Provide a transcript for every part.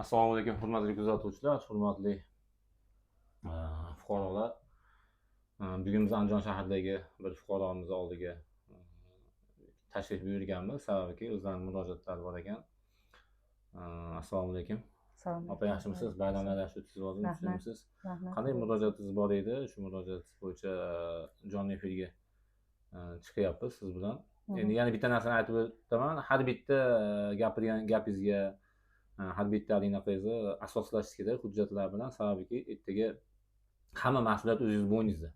Assalomu alaykum, hurmatli kuzatuvchilar, hurmatli fuqarolar. Bugun biz Andijon shahridagi bir fuqaromiz oldiga tashrif buyurganmiz. Sababiki o'zlarining murojaatlari bor ekan. Assalomu alaykum. Assalomu Opa, yaxshimisiz? Bayramlar yaxshi o'tkazyapsizmi? Tushunmisiz? Rahmat. Qanday murojaatingiz bor edi? Shu murojaat bo'yicha jonli efirga chiqyapmiz siz bilan. Endi yana bitta narsani aytib o'taman. Har bitta gapirgan gapingizga har bitta anaqangizni asoslash kerak hujjatlar bilan. Sababiki ertaga hamma mas'uliyat o'zingiz bo'yningizda.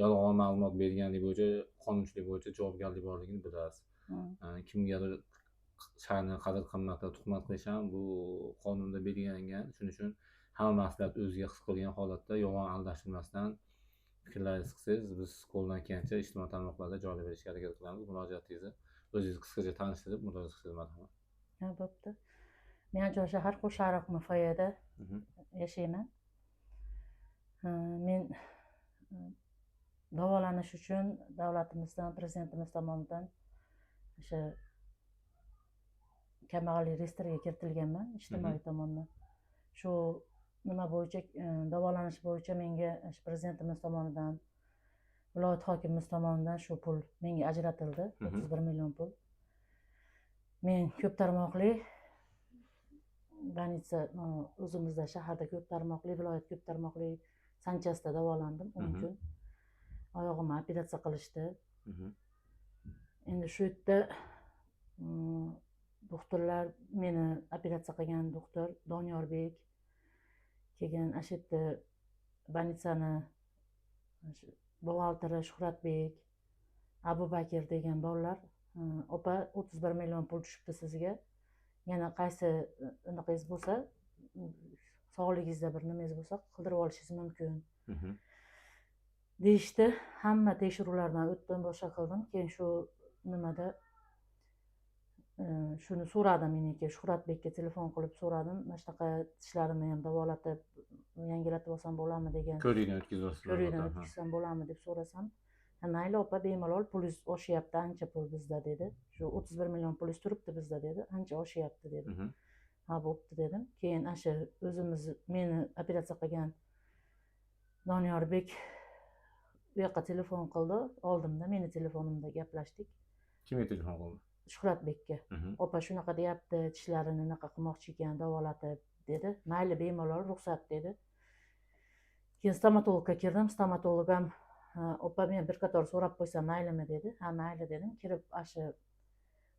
Yolg'on ma'lumot berganlik bo'yicha, qonunchilik bo'yicha javobgarlik borligini bilasiz. Kimgadir sha'ni qadr qimmatga tuhmat qilish ham bu qonunda belgilangan. Shuning uchun hamma mas'uliyat o'ziga his qilgan holatda yolg'on aldashilmasdan fikrlaringizni qilsangiz, biz qo'ldan kelgancha ijtimoiy tarmoqlarda joylab berishga harakat qilamiz. Murojaatingizni o'zingiz qisqacha tanishtirib, murojaat qilsangiz marhamat. Ha, bo'pti. Men Andijon shahar Qo'shariq foyada yashayman. Men davolanish uchun davlatimizdan, prezidentimiz tomonidan o'sha kambag'allik reyestriga kiritilganman ijtimoiy tomondan. Shu nima bo'yicha davolanish bo'yicha menga prezidentimiz tomonidan, viloyat hokimimiz tomonidan shu pul menga ajratildi, 31 million pul. Men ko'p tarmoqli больница o'zimizda shaharda ko'p tarmoqli, viloyat ko'p tarmoqli sanchasida davolandim 10 kun. Oyog'imni operatsiya qilishdi. Endi shu yerda doktorlar, meni operatsiya qilgan doktor Donyorbek kelgan, o'sha yerda больницani buxgalteri Shuhratbek, Abubakir degan bolalar, opa 31 million pul tushibdi sizga. Yana qaysi unaqangiz bo'lsa, sog'ligingizda bir nimangiz bo'lsa, qildirib olishingiz mumkin deyishdi. Hamma tekshiruvlardan o'tdim, boshqa qildim. Keyin shu nimada shuni so'radim, meniki Shuhratbekka telefon qilib so'radim. Mana shunaqa tishlarimni ham davolatib, yangilatib olsam bo'ladimi degan. Ko'rikdan o'tkazsam bo'ladimi deb so'rasam, mayli opa, bemalol, pulingiz oshyapti, ancha pul bizda dedi. Shu 31 million pulingiz turibdi bizda dedi, ancha oshyapti dedi. Ha, bo'pti dedim. Keyin o'sha o'zimiz meni operatsiya qilgan Donyorbek bu yoqqa telefon qildi, oldimda meni telefonimda gaplashdik. Kimga telefon qildi? Shuhratbekka. Opa shunaqa deyapti, tishlarini unaqa qilmoqchi ekan, davolatib dedi. Mayli, bemalol, ruxsat dedi. Keyin stomatologga kirdim. Stomatolog ham opa, men bir qator so'rab qo'ysam maylimi dedi. Ha, mayli dedim. Kirib o'sha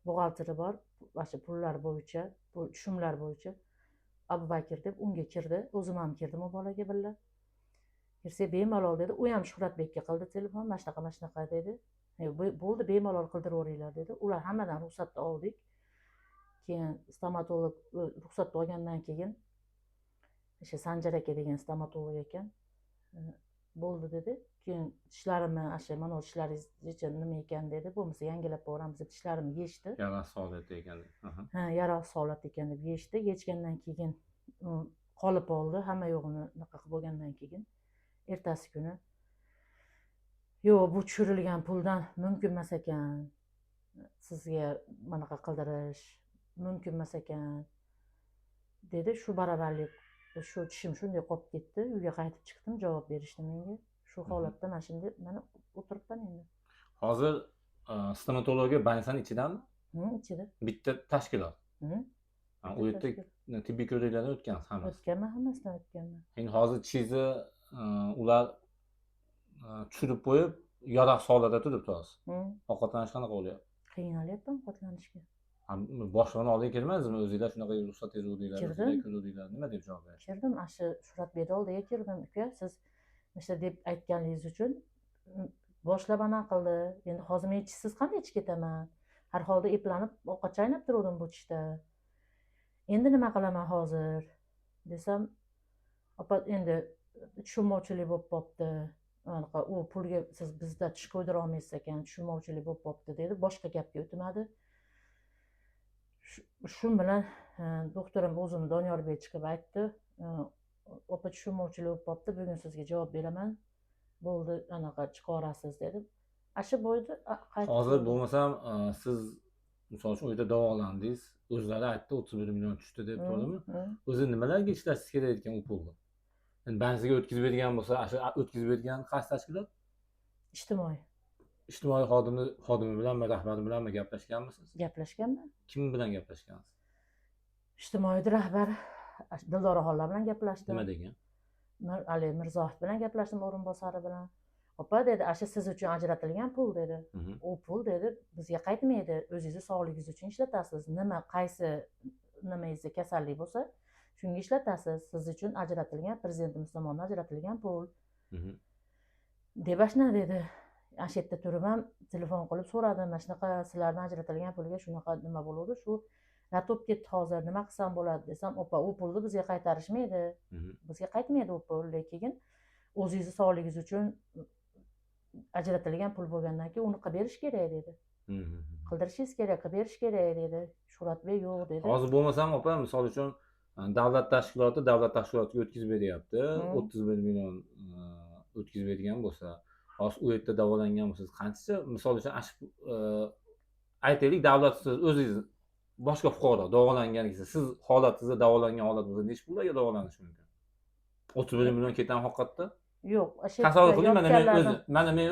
buxgalteri bor, o'sha pullar bo'yicha, tushumlar bo'yicha Abubakir deb unga kirdi. O'zim ham kirdim u bolaga birga. Kirsa bemalol dedi. U ham Shuhratbekka qildi telefon, mana shunaqa dedi. Bo'ldi, bemalol qildiravering dedi. Ular hammadan ruxsatni oldik. Keyin stomatolog ruxsatni olgandan keyin o'sha Sanjar aka degan stomatolog ekan, bo'ldi dedi. Keyin tishlarimni o'sha mana tishlaringiz nima ekan dedi. Bo'lmasa yangilab qo'yamiz deb tishlarimni yechdi. Yaroqsiz holatda ekan deb. Ha, yaroqsiz holatda ekan deb yechdi. Yechgandan keyin qolip oldi. Hamma yo'g'ini unaqa qilib bo'lgandan keyin ertasi kuni yo'q, bu tushirilgan puldan mumkin emas ekan, sizga bunaqa qildirish mumkin emas ekan dedi. Shu baravarlik shu tishim shunday qolib ketdi. Uyga qaytib chiqdim, javob berishdi menga. Shu holatda mana shunday mana o'tiribman endi. Hozir stomatologiya больницаning ichidami? Ichida. Bitta tashkilot. U yerda tibbiy ko'riklardan o'tgansiz hammasi? O'tganman, hammasidan o'tganman. Endi hozir tishingizni ular tushirib qo'yib, yaroqsiz holatda turibdi hozir. Ovqatlanish qanaqa bo'lyapti? Qiynalyapman ovqatlanishga. Boshlig'ini oldiga kelmadingizmi? O'zingizlar shunaqa ruxsat beruvdinglar, ko'ruvdinglar. Nima deb javob berdingiz? Kirdim, o'sha Shuhratbekni oldiga kirdim. Uka, siz o'sha deb aytganingiz uchun boshlab anaqa qildi. Endi hozir men tishsiz qanday ichib ketaman? Har holda eplanib ovqat chaynab turuvdim bu tishda. Endi nima qilaman hozir desam, opa, endi tushunmovchilik bo'lib qolibdi. Anaqa u pulga siz bizda tish qo'ydira olmaysiz ekan, tushunmovchilik bo'lib qolibdi dedi. Boshqa gapga o'tmadi. Shu bilan doktorim o'zim Donyorbek chiqib aytdi. Opa, tushunmovchilik bo'lib qolibdi, bugun sizga javob beraman. Bo'ldi, anaqa chiqarasiz dedi. Asha bo'ydi. Hozir bo'lmasam siz misol uchun u yerda davolandingiz, o'zlari aytdi 31 million tushdi deb to'g'rimi? Hı. O'zi nimalarga ishlatish kerak ekan u pulni? Endi bansiga o'tkazib bergan bo'lsa, shu o'tkazib bergan qaysi tashkilot? İçtimai. Ijtimoiy xodimi bilanmi, rahbari bilanmi gaplashganmisiz? Gaplashganman. Kim bilan gaplashgansiz? İçtimai rahbar Dildora xola bilan gaplashdim. Nima degan? Ali Mirzoyev bilan gaplashdim, o'rinbosari bilan. Opa dedi, "Asha siz uchun ajratilgan pul" dedi. "U pul dedi, bizga qaytmaydi. O'zingizni sog'ligingiz uchun ishlatasiz. Nima, qaysi nimangizda kasallik bo'lsa, shunga ishlatasiz. Siz uchun ajratilgan, prezidentimiz tomonidan ajratilgan pul" deb ashuna dedi. Ana shu yerda turib ham telefon qilib so'radim, "Mana shunaqa sizlardan ajratilgan pulga shunaqa nima bo'ladi, shu ratib ketdi hozir, nima qilsam bo'ladi" desam, "Opa, u pulni bizga qaytarishmaydi. Bizga qaytmaydi u pul, lekin o'zingizni sog'ligingiz uchun ajratilgan pul bo'lgandan keyin uni qilib berish kerak" dedi. "Qildirishingiz kerak, qilib berish kerak" dedi. Shuhratbek "Yo'q" dedi. Hozir bo'lmasam opa, misol uchun davlat tashkilotiga o'tkazib beryapti. 31 million o'tkazib bergan bo'lsa, hozir u yerda davolangan bo'lsangiz qancha, misol uchun aytaylik, davlat o'zingiz boshqa fuqaro davolanganingiz, siz holatingizda davolangan holat bo'lsa, necha pullarga davolanish mumkin? 31 million ketadi haqiqatda? Yo'q, tasavvur qiling, mana men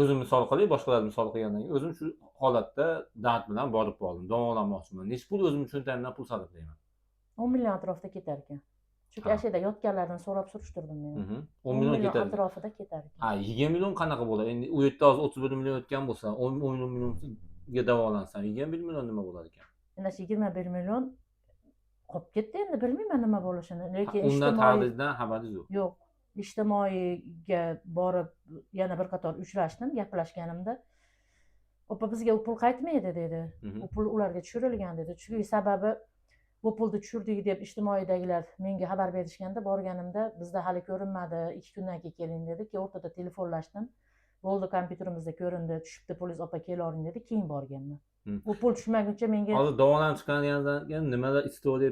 o'zim misol qilay, boshqalar misol qilgandan keyin o'zim shu holatda dard bilan borib qoldim, davolanmoqchiman. Necha pul o'zim cho'ntagimdan pul sarflayman? 10 million atrofida ketar ekan. Chunki ana shu yerda yotganlardan so'rab surishtirdim men. 10 million ketar atrofida ketar ekan. 20 million qanaqa bo'ladi? Endi u yerda hozir 31 million o'tgan bo'lsa, 10 millionga davolansam, 21 million nima bo'lar ekan? Ana shu 21 million qolib ketdi, endi bilmayman nima bo'lishini, lekin undan ta'rifdan xabaringiz yo'q. Yo'q. Ijtimoiyga borib yana bir qator uchrashdim, gaplashganimda "Opa, bizga u pul qaytmaydi" dedi. "U pul ularga tushirilgan" dedi. Chunki sababi bu pulni tushirdik deb ijtimoiydagilar menga xabar berishganda, borganimda bizda hali ko'rinmadi, 2 kundan keyin keling dedi. Keyin o'rtada telefonlashdim. "Bo'ldi, kompyuterimizda ko'rindi, tushibdi pulingiz, opa kelavering" dedi. Keyin borganman. U pul tushmaguncha menga hozir davolanib chiqqanidan keyin nimalar istoriya,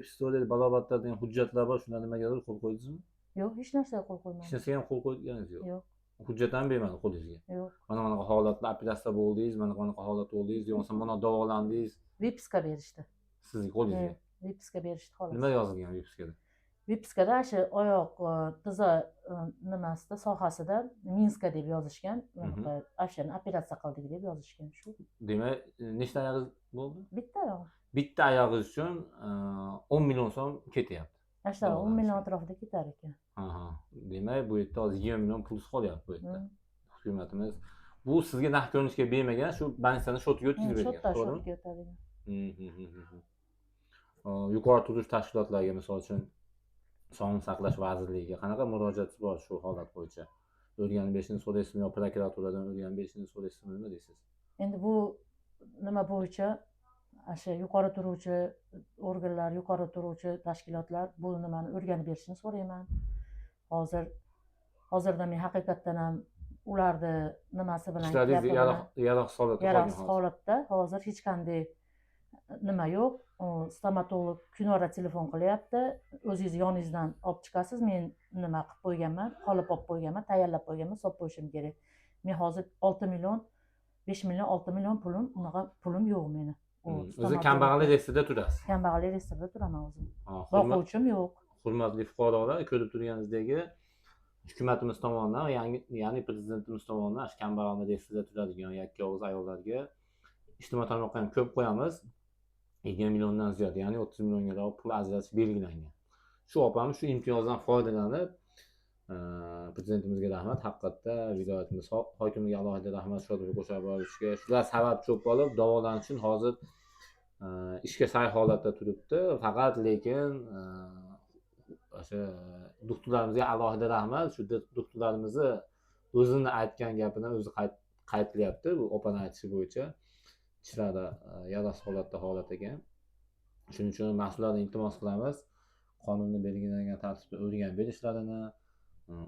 balobatlar degan hujjatlar bor, shundan nimagadir qo'l qo'ydingizmi? Yo'q, hech narsaga qo'l qo'ymadim. Hech narsaga ham qo'l qo'yganingiz yo'q. Yo'q. Hujjat ham bermadi qo'lingizga. Yo'q. Mana holatda operatsiya bo'ldingiz, mana holat bo'ldingiz, yo'qsa mana davolandingiz. Vipiska berishdi. Sizga qo'lingizga. Vipiska berishdi xolos. Nima yozilgan vipiskada? Vipiskada shu oyoq tiza nimasida, sohasida Minska deb yozishgan. O'shani operatsiya qildik deb yozishgan shu. Demak, nechta oyog'ingiz bo'ldi? Bitta oyog'im. Bitta oyog'ingiz uchun 10 million so'm ketyapti. Ashta 10 million atrofida ketar ekan. Demak, bu yerda hozir 20 million pulsiz qolyapti bu yerda. Hukumatimiz bu sizga naqd ko'rinishga bermagan, shu bankdan shotiga o'tkazib bergan. To'g'rimi? Shotiga o'tadigan. Yuqori turuvchi tashkilotlarga, misol uchun Sog'liqni saqlash vazirligiga qanaqa murojaat bor shu holat bo'yicha? O'rganib berishni so'raysizmi yo prokuraturadan o'rganib berishni so'raysizmi, nima deysiz? Endi bu nima bo'yicha o'sha yuqori turuvchi organlar, yuqori turuvchi tashkilotlar bu nimani o'rganib berishini so'rayman. Hozirda men haqiqatdan ham ularni nimasi bilan yaroqsiz holatda, hozir hech qanday nima yo'q. Stomatolog kunora telefon qilyapti. "O'zingiz yoningizdan olib chiqasiz, men nima qilib qo'yganman, qolib olib qo'yganman, tayyorlab qo'yganman, solib qo'yishim kerak. Men hozir 6 million, 5 million, 6 million unaqa pulim yo'q meni." O'zi kambag'allik reyestrida turasiz? Kambag'allik reyestrida turaman o'zim. Boquvchim yo'q. Hurmatli fuqarolar, ko'rib turganingizdagi hukumatimiz tomonidan, ya'ni prezidentimiz tomonidan kambag'allik reyestrida turadigan yakka og'iz ayollarga ijtimoiy tarmoqqa ham ko'p qo'yamiz. 20 milliondan ziyod, ya'ni 30 millionga pul ajratish belgilangan. Shu opamiz shu imtiyozdan foydalanib, prezidentimizga rahmat, haqiqatda viloyatimiz hokimiga alohida rahmat, Shodibek qo'shib borishga. Shular sabab ko'p bo'lib, davolanish uchun hozir ishga sa'y holatda turibdi. Faqat lekin o'sha doktorlarimizga alohida rahmat. Shu doktorlarimizni o'zini aytgan gapini o'zi qaytilyapti. Bu opani aytishi bo'yicha ishlari yaroqsiz holat ekan. Shuning uchun mas'ullardan iltimos qilamiz, qonunni belgilangan tartibda o'rganib berishlarini,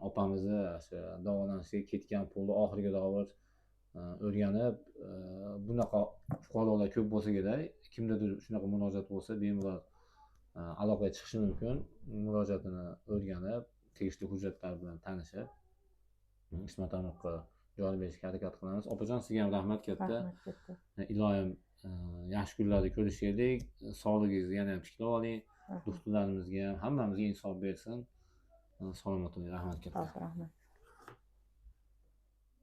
opamizni o'sha davolanishga ketgan pulni oxirgi davr o'rganib, bunaqa fuqarolar ko'p bo'lsa kerak. Kimdadir shunaqa murojaat bo'lsa, bemalol aloqaga chiqishi mumkin. Murojaatini o'rganib, tegishli hujjatlar bilan tanishib, ijtimoiy tarmoqqa joy berishga harakat qilamiz. Opajon, sizga ham rahmat katta. Rahmat katta. Iloyim yaxshi kunlarda ko'rishaylik. Sog'ligingizni yana ham tiklab oling. Do'stlarimizga ham hammamizga insof bersin. Salomat bo'ling. Rahmat katta. Rahmat.